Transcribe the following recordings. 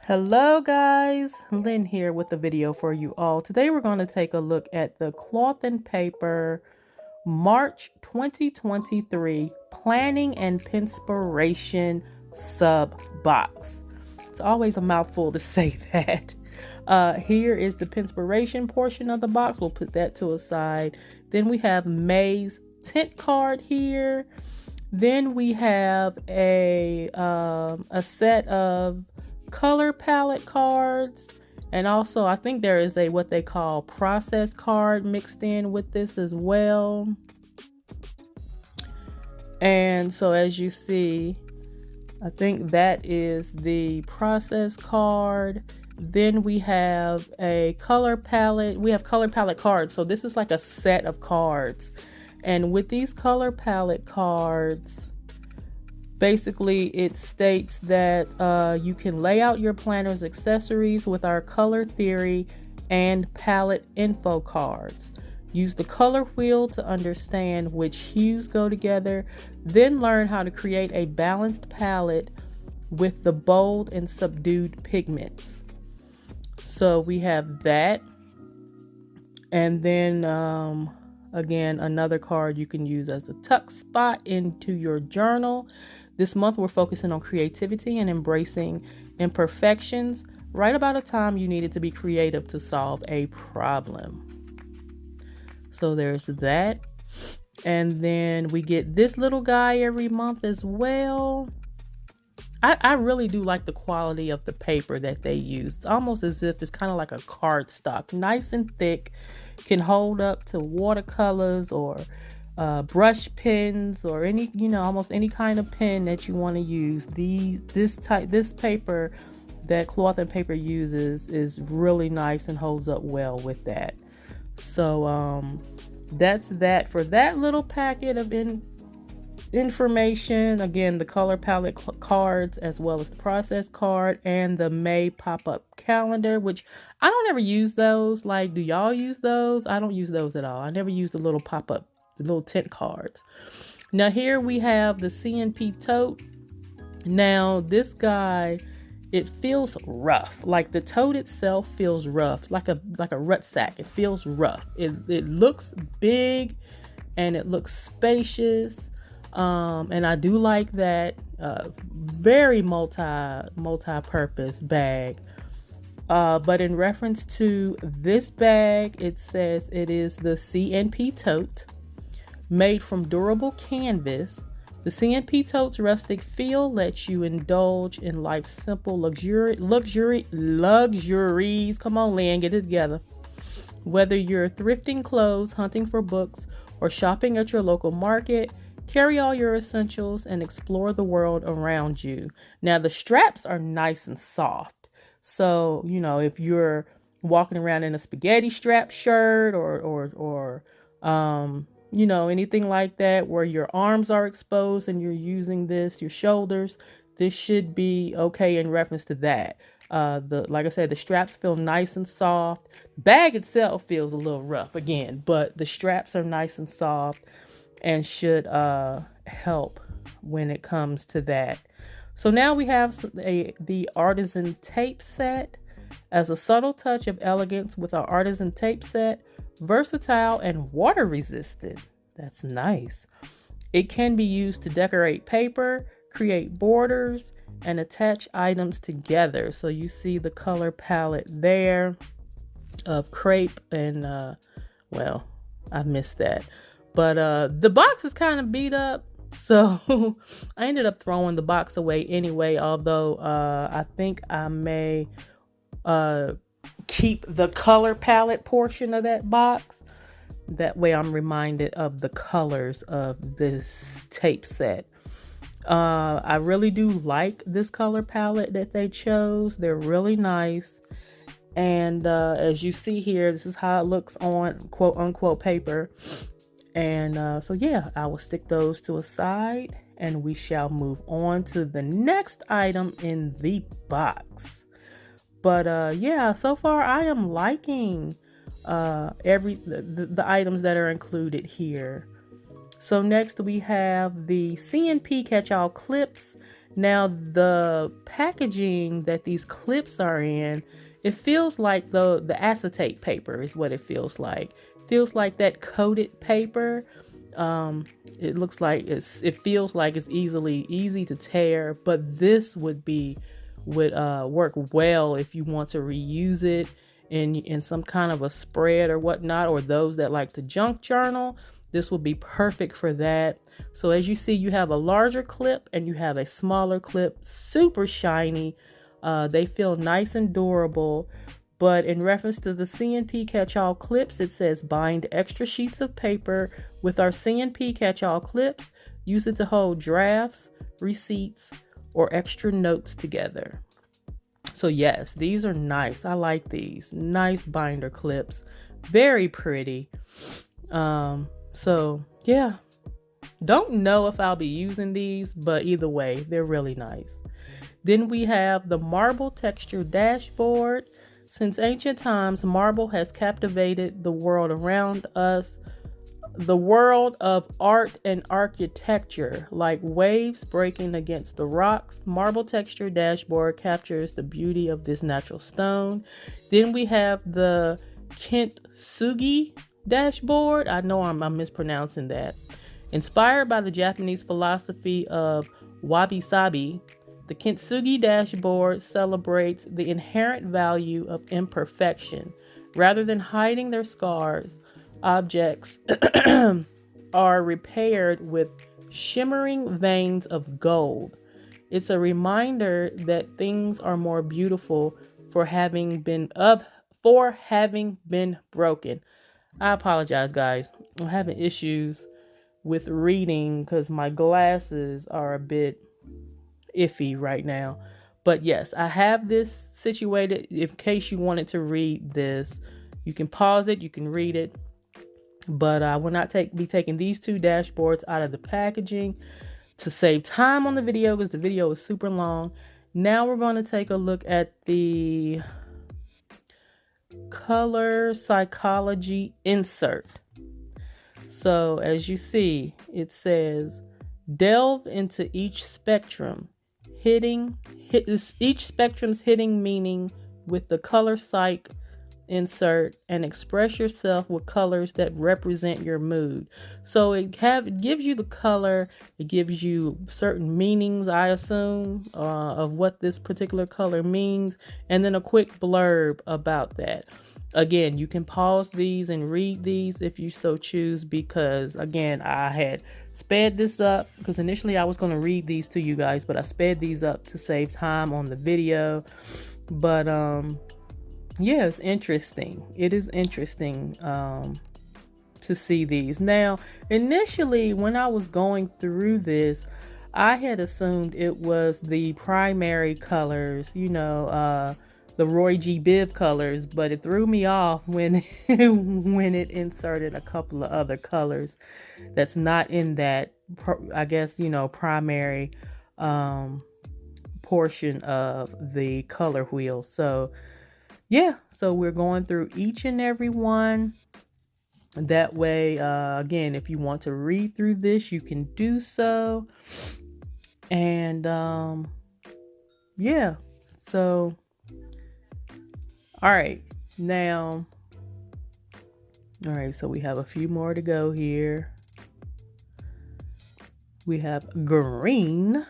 Hello guys, Lynn here with the video for you all. Today we're going to take a look at the Cloth and Paper March 2023 Planning and Penspiration sub box. It's always a mouthful to say that. Here is the Penspiration portion of the box. We'll put that to a side. Then we have May's tint card here. Then we have a set of color palette cards, and also I think there is a what they call process card mixed in with this as well. And so as you see, I think that is the process card. Then we have a color palette. We have color palette cards. So this is like a set of cards. And with these color palette cards, basically it states that you can lay out your planner's accessories with our color theory and palette info cards. Use the color wheel to understand which hues go together, then learn how to create a balanced palette with the bold and subdued pigments. So we have that. And then again, another card you can use as a tuck spot into your journal. This month we're focusing on creativity and embracing imperfections, right about a time you needed to be creative to solve a problem. So there's that. And then we get this little guy every month as well. I really do like the quality of the paper that they use. It's almost as if it's kind of like a cardstock, nice and thick, can hold up to watercolors or brush pens or any, almost any kind of pen that you want to use. This paper that Cloth and Paper uses is really nice and holds up well with that. So that's that for that little packet of information. Again, the color palette cards as well as the process card and the May pop-up calendar, which I don't ever use those. Like, do y'all use those? I don't use those at all. I never use the little pop-up, the little tint cards. Now here we have the CNP Tote. Now this guy, it feels rough. Like the tote itself feels rough, like a rucksack. It feels rough. It looks big and it looks spacious. And I do like that. Very multi-purpose bag. But in reference to this bag, it says it is the CNP Tote, made from durable canvas. The CNP Tote's rustic feel lets you indulge in life's simple luxuries. Come on, Lynn, get it together. Whether you're thrifting clothes, hunting for books, or shopping at your local market, carry all your essentials and explore the world around you. Now, the straps are nice and soft. So, if you're walking around in a spaghetti strap shirt or anything like that where your arms are exposed and you're using your shoulders, this should be okay in reference to that. Like I said, the straps feel nice and soft. Bag itself feels a little rough again, but the straps are nice and soft and should help when it comes to that. So now we have the Artisan Tape Set. As a subtle touch of elegance with our Artisan Tape Set, versatile and water resistant. That's nice. It can be used to decorate paper, create borders, and attach items together. So you see the color palette there of crepe and I missed that. But the box is kind of beat up, so I ended up throwing the box away anyway, although I think I may keep the color palette portion of that box. That way I'm reminded of the colors of this tape set. I really do like this color palette that they chose. They're really nice. And as you see here, this is how it looks on quote unquote paper. And so yeah, I will stick those to a side and we shall move on to the next item in the box. But yeah, so far I am liking the items that are included here. So next we have the CNP catch-all clips. Now, the packaging that these clips are in, it feels like the acetate paper is what it feels like. Feels like that coated paper. It looks like it feels like it's easy to tear, but this would work well if you want to reuse it in some kind of a spread or whatnot, or those that like to junk journal. This would be perfect for that. So as you see, you have a larger clip and you have a smaller clip, super shiny. They feel nice and durable. But in reference to the CNP catch-all clips, it says bind extra sheets of paper with our CNP catch-all clips. Use it to hold drafts, receipts, or extra notes together. So yes, these are nice. I like these. Nice binder clips. Very pretty. So yeah, don't know if I'll be using these, but either way, they're really nice. Then we have the marble texture dashboard. Since ancient times, marble has captivated the world around us. The world of art and architecture, like waves breaking against the rocks. Marble texture dashboard captures the beauty of this natural stone. Then we have the kintsugi dashboard. I know I'm mispronouncing that. Inspired by the Japanese philosophy of wabi-sabi, the kintsugi dashboard celebrates the inherent value of imperfection. Rather than hiding their scars, objects are repaired with shimmering veins of gold. It's a reminder that things are more beautiful for having been broken. I apologize, guys. I'm having issues with reading because my glasses are a bit iffy right now. But yes, I have this situated in case you wanted to read this. You can pause it, you can read it. But I will not be taking these two dashboards out of the packaging to save time on the video because the video is super long. Now we're going to take a look at the color psychology insert. So as you see, it says delve into each spectrum, each spectrum's hitting meaning with the color psych insert, and express yourself with colors that represent your mood. So it gives you the color, it gives you certain meanings, I assume, of what this particular color means, and then a quick blurb about that. Again, you can pause these and read these if you so choose, because again, I had sped this up because initially I was going to read these to you guys, but I sped these up to save time on the video. But yeah, it's interesting. It is interesting to see these. Now, initially, when I was going through this, I had assumed it was the primary colors, the Roy G. Biv colors, but it threw me off when when it inserted a couple of other colors that's not in that, I guess, primary portion of the color wheel. So yeah, so we're going through each and every one. That way, again, if you want to read through this, you can do so. And yeah, so all right, so we have a few more to go here. We have green.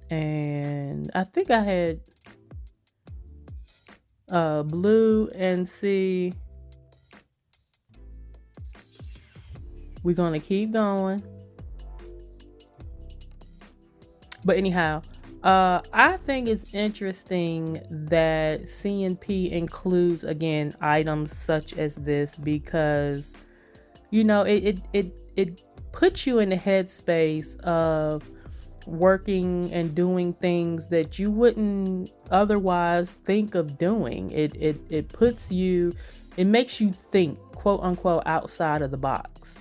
And I think I had blue, and see, we're going to keep going. But anyhow, I think it's interesting that CNP includes, again, items such as this, because, it puts you in the headspace of working and doing things that you wouldn't otherwise think of doing. It puts you, it makes you think, quote unquote, outside of the box.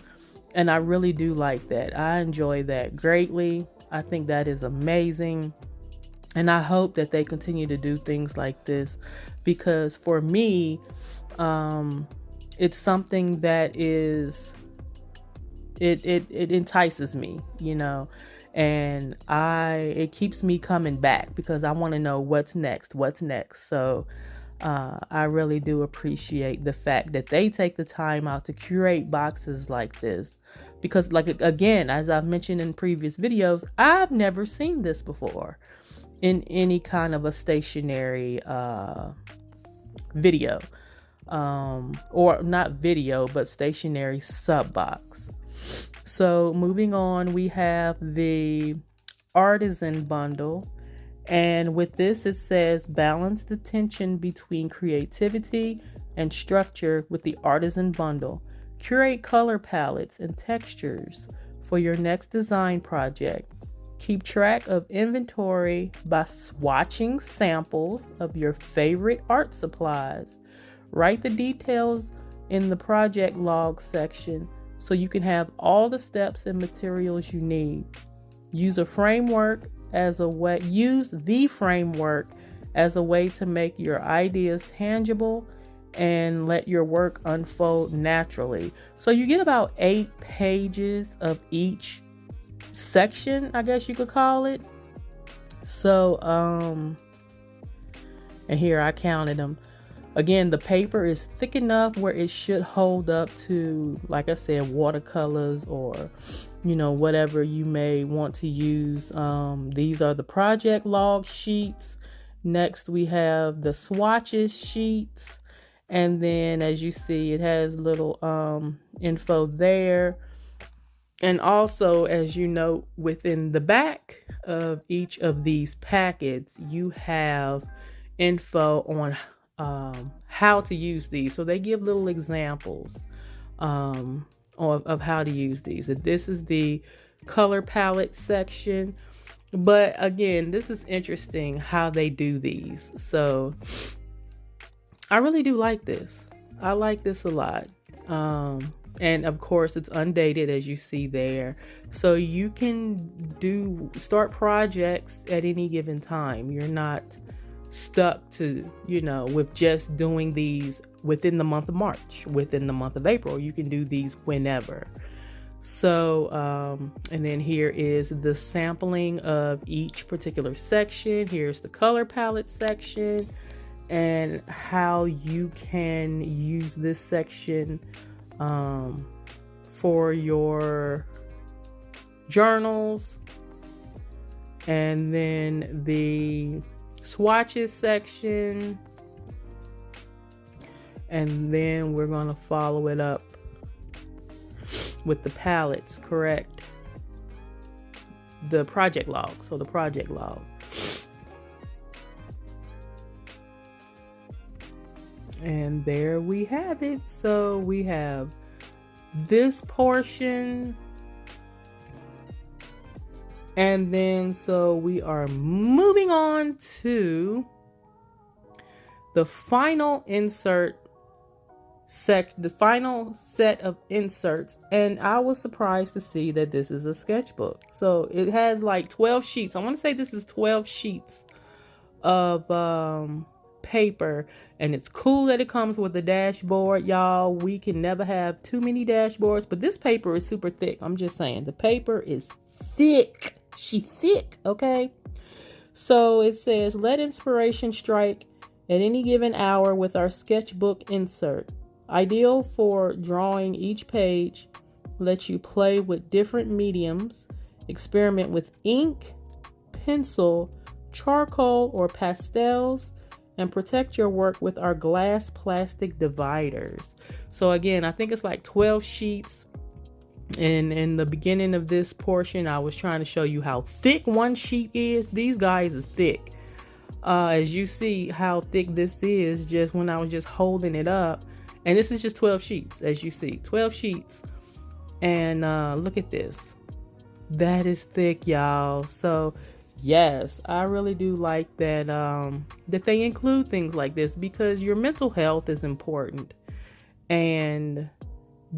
And I really do like that. I enjoy that greatly. I think that is amazing. And I hope that they continue to do things like this, because for me, it's something that is, it entices me, and it keeps me coming back because I want to know what's next. So I really do appreciate the fact that they take the time out to curate boxes like this, because, like, again, as I've mentioned in previous videos, I've never seen this before in any kind of a stationery video, or not video, but stationery sub box. So moving on, we have the Artisan Bundle. And with this, it says balance the tension between creativity and structure with the Artisan Bundle. Curate color palettes and textures for your next design project. Keep track of inventory by swatching samples of your favorite art supplies. Write the details in the project log section so you can have all the steps and materials you need. Use the framework as a way to make your ideas tangible and let your work unfold naturally. So you get about 8 pages of each section, I guess you could call it. So and here I counted them. Again, the paper is thick enough where it should hold up to, like I said, watercolors or, whatever you may want to use. These are the project log sheets. Next, we have the swatches sheets. And then, as you see, it has little info there. And also, as you note, within the back of each of these packets, you have info on how to use these. So they give little examples of how to use these. This is the color palette section. But again, this is interesting how they do these. So I really do like this. I like this a lot. And of course, it's undated, as you see there. So you can start projects at any given time. You're not stuck to, with just doing these within the month of March, within the month of April. You can do these whenever. So, and then here is the sampling of each particular section. Here's the color palette section and how you can use this section for your journals. And then the swatches section, and then we're going to follow it up with the palettes, correct? The project log. So the project log. And there we have it. So we have this portion. And then, so we are moving on to the final the final set of inserts. And I was surprised to see that this is a sketchbook. So it has like 12 sheets. I want to say this is 12 sheets of paper. And it's cool that it comes with a dashboard, y'all. We can never have too many dashboards, but this paper is super thick. I'm just saying, the paper is thick. She's thick, okay? So it says, let inspiration strike at any given hour with our sketchbook insert. Ideal for drawing each page, lets you play with different mediums, experiment with ink, pencil, charcoal, or pastels, and protect your work with our glass plastic dividers. So again, I think it's like 12 sheets. And in the beginning of this portion, I was trying to show you how thick one sheet is. These guys is thick. As you see how thick this is just when I was just holding it up. And this is just 12 sheets, as you see. 12 sheets. And look at this. That is thick, y'all. So, yes, I really do like that, that they include things like this, because your mental health is important. And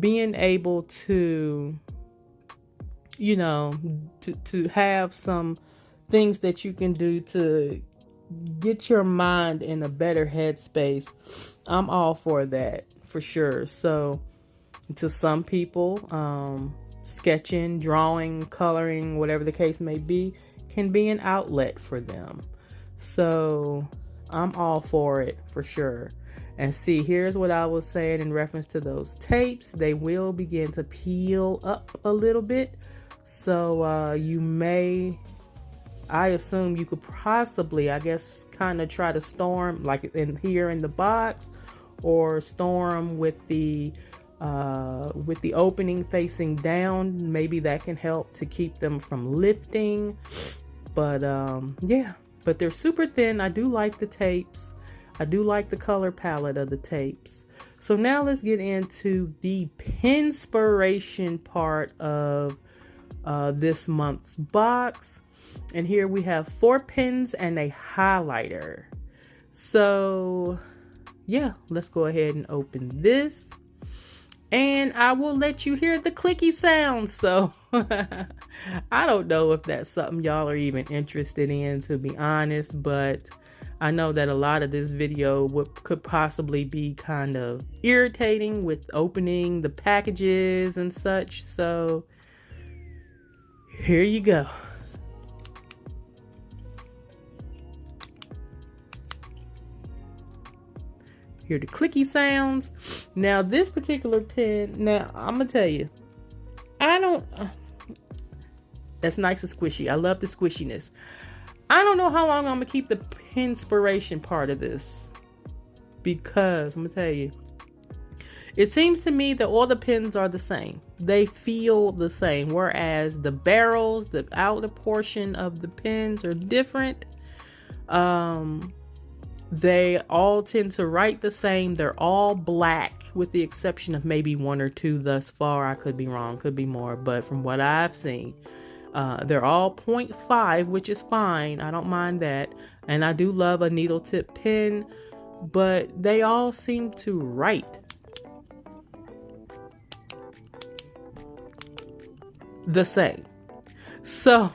being able to, to have some things that you can do to get your mind in a better headspace, I'm all for that. for sure. So to some people, sketching, drawing, coloring, whatever the case may be, can be an outlet for them. So I'm all for it for sure. And see, here's what I was saying in reference to those tapes. They will begin to peel up a little bit. So you may, I assume you could possibly, I guess, kind of try to storm like in here in the box, or storm with the opening facing down. Maybe that can help to keep them from lifting. But yeah, but they're super thin. I do like the tapes. I do like the color palette of the tapes. So now let's get into the Penspiration part of this month's box. And here we have 4 pens and a highlighter. So yeah, let's go ahead and open this. And I will let you hear the clicky sound. So I don't know if that's something y'all are even interested in, to be honest, but I know that a lot of this video could possibly be kind of irritating with opening the packages and such. So here you go. Hear the clicky sounds. Now this particular pen, now I'm gonna tell you, that's nice and squishy. I love the squishiness. I don't know how long I'm gonna keep the Penspiration part of this, because I'm gonna tell you, it seems to me that all the pens are the same. They feel the same, whereas the barrels, the outer portion of the pens are different. They all tend to write the same. They're all black, with the exception of maybe 1 or 2 thus far. I could be wrong, could be more, but from what I've seen, they're all 0.5, which is fine. I don't mind that. And I do love a needle tip pen, but they all seem to write the same. So,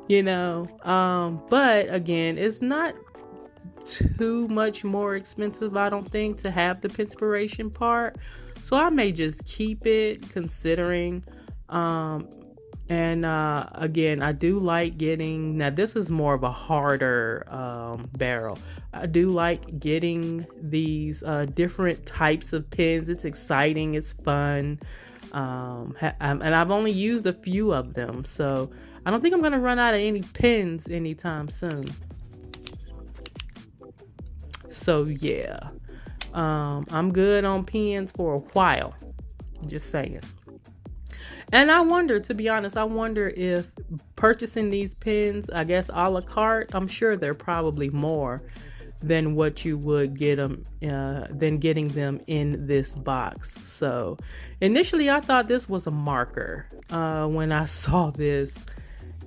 you know, but again, it's not too much more expensive, I don't think, to have the Penspiration part. So I may just keep it, considering. Again, I do like getting, now this is more of a harder barrel. I do like getting these different types of pens. It's exciting, it's fun. And I've only used a few of them, so I don't think I'm gonna run out of any pens anytime soon. So yeah, I'm good on pens for a while, just saying. And I wonder, to be honest, I wonder if purchasing these pens, I guess a la carte, I'm sure they're probably more than what you would get them, than getting them in this box. So initially I thought this was a marker when I saw this,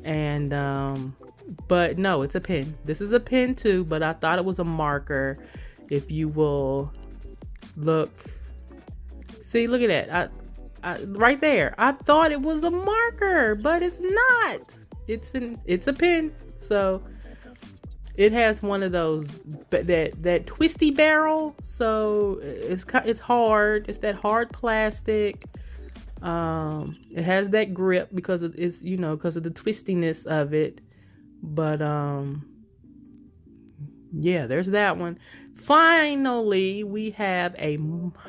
and but no, it's a pen. This is a pen too, but I thought it was a marker. If you will look, see, look at that. Right there, I thought it was a marker, but it's not. It's a pen. So it has one of those, that twisty barrel. So it's hard. It's that hard plastic. It has that grip because it's, because of the twistiness of it. But yeah, there's that one. Finally, we have a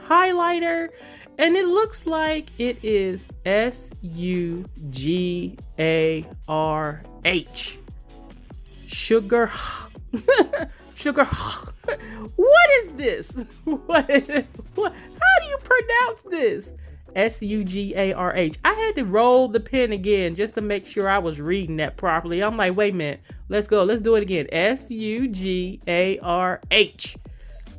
highlighter. And it looks like it is SUGARH. Sugar. Sugar. What is this? What? How do you pronounce this? SUGARH. I had to roll the pen again just to make sure I was reading that properly. I'm like, wait a minute. Let's go. Let's do it again. SUGARH.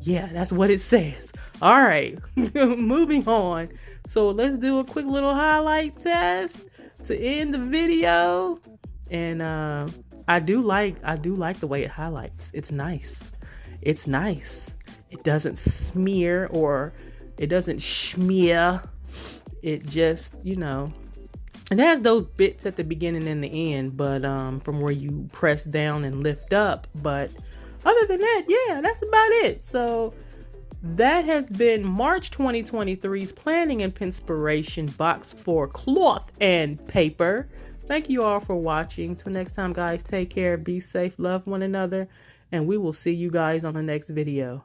Yeah, that's what it says. All right, moving on. So let's do a quick little highlight test to end the video. And I do like the way it highlights. It's nice. It's nice. It doesn't smear, or it doesn't schmear. It just, it has those bits at the beginning and the end, but from where you press down and lift up. But other than that, yeah, that's about it. So that has been March 2023's Planning and Penspiration box for cloth and paper. Thank you all for watching. Till next time, guys, take care, be safe, love one another, and we will see you guys on the next video.